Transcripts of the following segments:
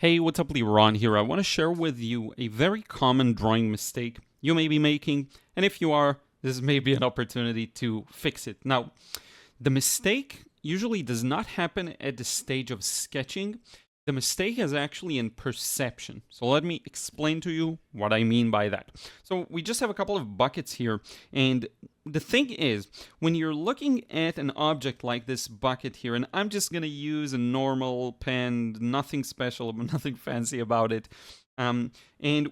Hey, what's up, Liron here. I want to share with you a very common drawing mistake you may be making, and if you are, this may be an opportunity to fix it. Now, the mistake usually does not happen at the stage of sketching. The mistake is actually in perception. So let me explain to you what I mean by that. So we just have a couple of buckets here, and the thing is, when you're looking at an object like this bucket here, and I'm just going to use a normal pen, nothing special, nothing fancy about it. And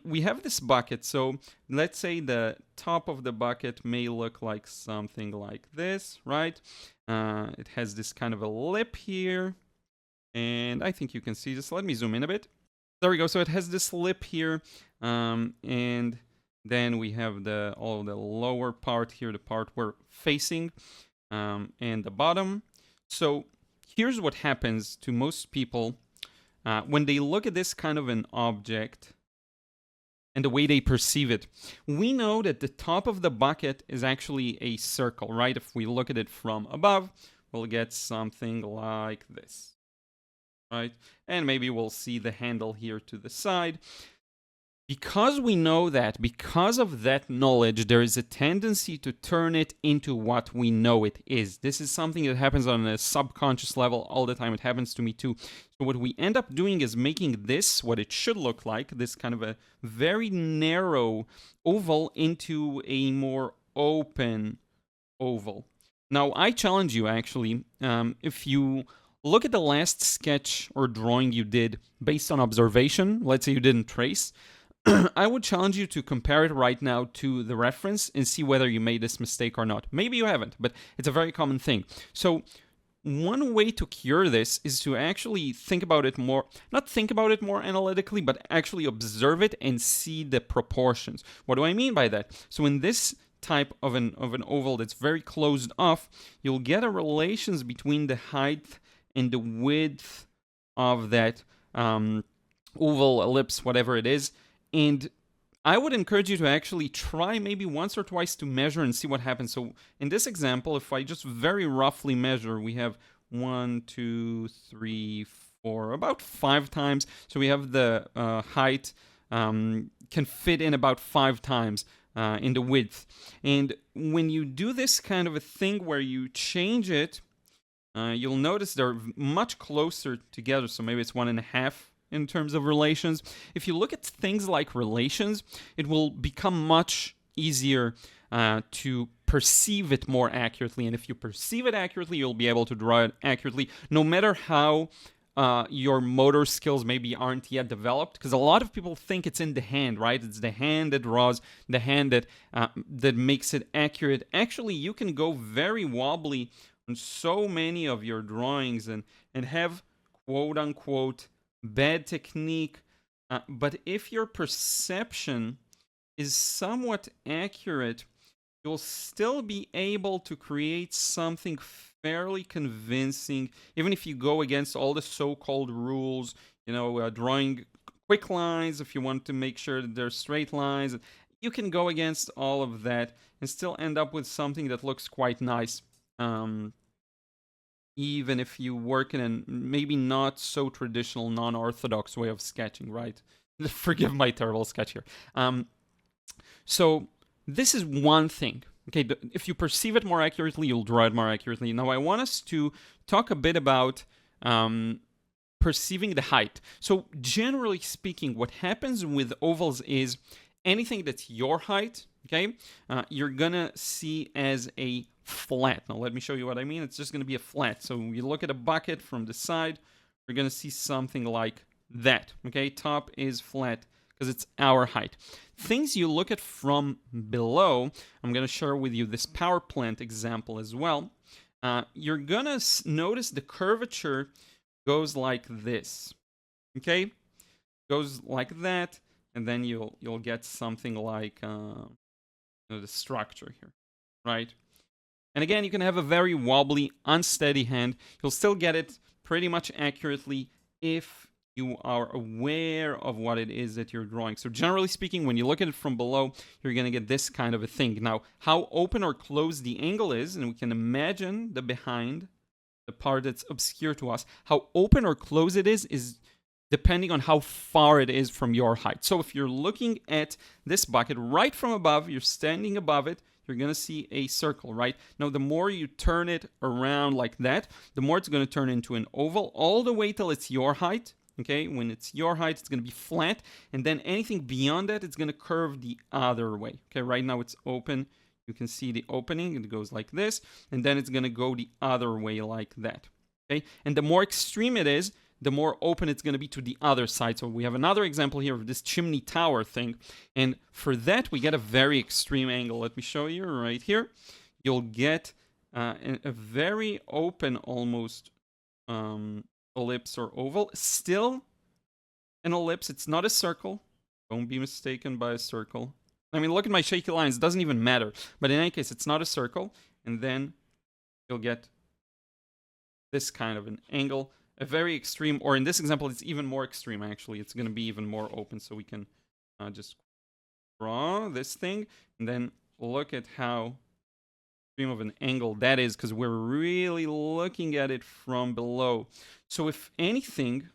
we have this bucket, so let's say the top of the bucket may look like something like this, right? It has this kind of a lip here, and I think you can see this. Let me zoom in a bit. There we go. So it has this lip here, and then we have all the lower part here, the part we're facing, and the bottom. So here's what happens to most people when they look at this kind of an object and the way they perceive it. We know that the top of the bucket is actually a circle, right? If we look at it from above, we'll get something like this, right? And maybe we'll see the handle here to the side. Because we know that, because of that knowledge, there is a tendency to turn it into what we know it is. This is something that happens on a subconscious level all the time. It happens to me too. So what we end up doing is making this, what it should look like, this kind of a very narrow oval, into a more open oval. Now, I challenge you, actually, if you look at the last sketch or drawing you did based on observation, let's say you didn't trace, I would challenge you to compare it right now to the reference and see whether you made this mistake or not. Maybe you haven't, but it's a very common thing. So one way to cure this is to actually think about it more, not think about it more analytically, but actually observe it and see the proportions. What do I mean by that? So in this type of an oval that's very closed off, you'll get a relations between the height and the width of that oval, ellipse, whatever it is. And I would encourage you to actually try maybe once or twice to measure and see what happens. So in this example, if I just very roughly measure, we have 1, 2, 3, 4, about 5 times. So we have the height can fit in about 5 times in the width. And when you do this kind of a thing where you change it, you'll notice they're much closer together. So maybe it's 1.5 in terms of relations. If you look at things like relations, it will become much easier to perceive it more accurately. And if you perceive it accurately, you'll be able to draw it accurately, no matter how your motor skills maybe aren't yet developed. Because a lot of people think it's in the hand, right? It's the hand that draws, the hand that makes it accurate. Actually, you can go very wobbly on so many of your drawings and have quote unquote bad technique, but if your perception is somewhat accurate, you'll still be able to create something fairly convincing, even if you go against all the so-called rules, drawing quick lines, if you want to make sure that they're straight lines. You can go against all of that and still end up with something that looks quite nice. Even if you work in a maybe not so traditional, non-orthodox way of sketching, right? Forgive my terrible sketch here. So this is one thing. Okay, if you perceive it more accurately, you'll draw it more accurately. Now I want us to talk a bit about perceiving the height. So generally speaking, what happens with ovals is anything that's your height, okay, you're gonna see as a flat. Now let me show you what I mean. It's just going to be a flat. So you look at a bucket from the side, we're going to see something like that. Okay, top is flat because it's our height. Things you look at from below, I'm going to share with you this power plant example as well. You're going to notice the curvature goes like this. Okay, goes like that, and then you'll get something like the structure here, right? And again, you can have a very wobbly, unsteady hand. You'll still get it pretty much accurately if you are aware of what it is that you're drawing. So generally speaking, when you look at it from below, you're going to get this kind of a thing. Now, how open or closed the angle is, and we can imagine the behind, the part that's obscure to us, how open or closed it is depending on how far it is from your height. So if you're looking at this bucket right from above, you're standing above it, you're going to see a circle, right? Now, the more you turn it around like that, the more it's going to turn into an oval all the way till it's your height. Okay, when it's your height, it's going to be flat. And then anything beyond that, it's going to curve the other way. Okay, right now it's open. You can see the opening. It goes like this. And then it's going to go the other way like that. Okay, and the more extreme it is, the more open it's going to be to the other side. So we have another example here of this chimney tower thing. And for that, we get a very extreme angle. Let me show you right here. You'll get a very open almost ellipse or oval. Still an ellipse. It's not a circle. Don't be mistaken by a circle. I mean, look at my shaky lines. It doesn't even matter. But in any case, it's not a circle. And then you'll get this kind of an angle. A very extreme, or in this example, it's even more extreme, actually. It's going to be even more open, so we can just draw this thing, and then look at how extreme of an angle that is, because we're really looking at it from below. So if anything,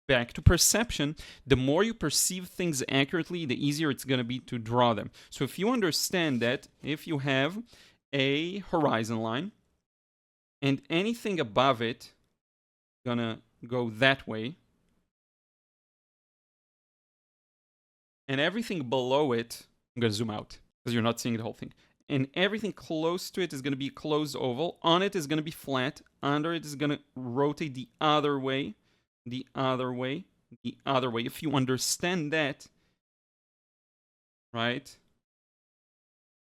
back to perception, the more you perceive things accurately, the easier it's going to be to draw them. So if you understand that, if you have a horizon line, and anything above it, gonna go that way, and everything below it, I'm gonna zoom out because you're not seeing the whole thing, and everything close to it is gonna be a closed oval. On it is gonna be flat. Under it is gonna rotate the other way, the other way, the other way. If you understand that, right,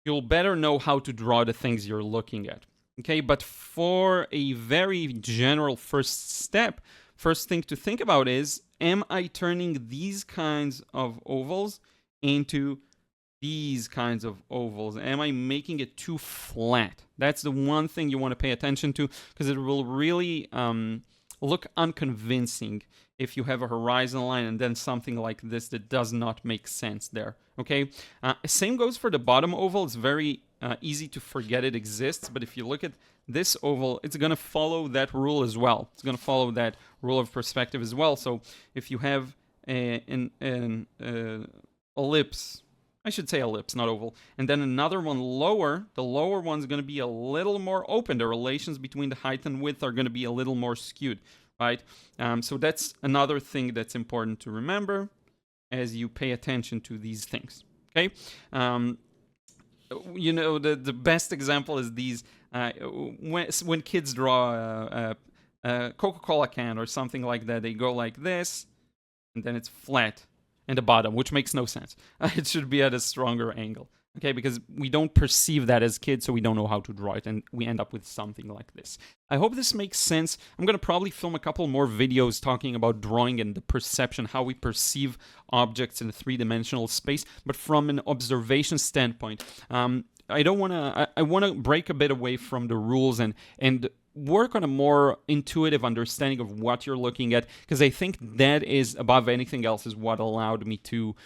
you'll better know how to draw the things you're looking at. Okay, but for a very general first step, first thing to think about is, am I turning these kinds of ovals into these kinds of ovals? Am I making it too flat? That's the one thing you want to pay attention to, because it will really look unconvincing if you have a horizon line and then something like this that does not make sense there. Okay, same goes for the bottom oval. It's very easy to forget it exists, but if you look at this oval, it's going to follow that rule as well. It's going to follow that rule of perspective as well. So if you have an ellipse, I should say ellipse, not oval, and then another one lower, the lower one's going to be a little more open. The relations between the height and width are going to be a little more skewed, right? So that's another thing that's important to remember as you pay attention to these things, okay? You know, the best example is these, when kids draw a Coca-Cola can or something like that, they go like this, and then it's flat in the bottom, which makes no sense. It should be at a stronger angle, okay? Because we don't perceive that as kids, so we don't know how to draw it, and we end up with something like this. I hope this makes sense. I'm going to probably film a couple more videos talking about drawing and the perception, how we perceive objects in a three-dimensional space, but from an observation standpoint. I want to break a bit away from the rules and work on a more intuitive understanding of what you're looking at, because I think that is, above anything else, is what allowed me to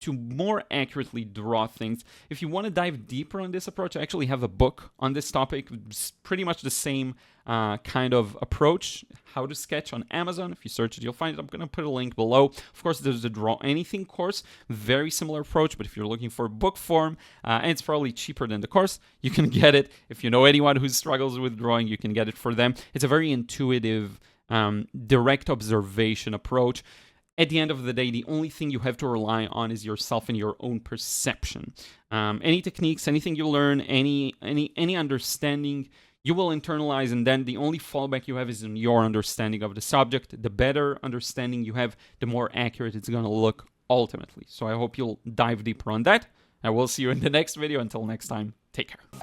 more accurately draw things. If you want to dive deeper on this approach, I actually have a book on this topic. It's pretty much the same kind of approach, how to sketch, on Amazon. If you search it, you'll find it. I'm going to put a link below. Of course, there's the Draw Anything course, very similar approach, but if you're looking for book form, and it's probably cheaper than the course, you can get it. If you know anyone who struggles with drawing, you can get it for them. It's a very intuitive, direct observation approach. At the end of the day, the only thing you have to rely on is yourself and your own perception. Any techniques, anything you learn, any understanding, you will internalize, and then the only fallback you have is in your understanding of the subject. The better understanding you have, the more accurate it's going to look ultimately. So I hope you'll dive deeper on that. I will see you in the next video. Until next time, take care.